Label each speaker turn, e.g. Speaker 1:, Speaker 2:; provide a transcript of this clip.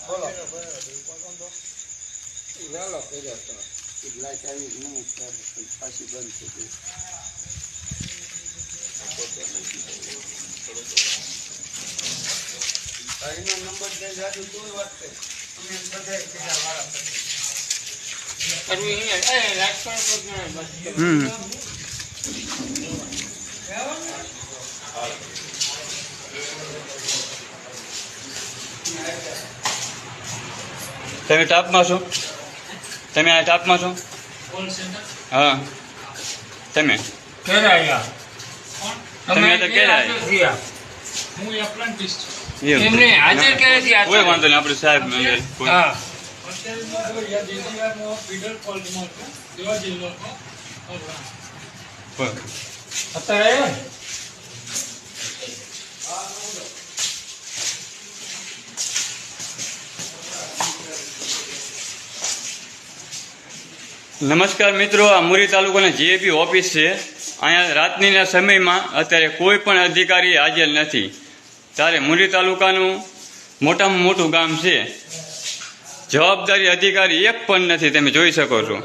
Speaker 1: બોલો ચાલો કર્યો તો લાઈટ આવી નહીં પાછી બંધ થઈ ગઈ. ભાઈનો નંબર દઈ જાજુ તું વાત કર. અમે બધા કેટલા વાળા કરવી એ રાજકારણ
Speaker 2: તમે ટાપમાં છો? તમે આ ટાપમાં છો? હા તમે તમે તો ક્યારે
Speaker 3: હું એપ્રેન્ટિસ છું.
Speaker 2: એમને હાજર ક્યારે છે? કોઈ વાંધો નહીં, આપણે સાહેબ
Speaker 3: હા અત્યારે
Speaker 2: નમસ્કાર મિત્રો, આ મુરી તાલુકાની જીએપી ઓફિસ છે. અહીંયા રાત્રિના સમયમાં અત્યારે કોઈ પણ અધિકારી હાજર નથી. ત્યારે મુરી તાલુકાનું મોટામાં મોટું ગામ છે. જવાબદારી અધિકારી એક પણ નથી, તમે જોઈ શકો છો.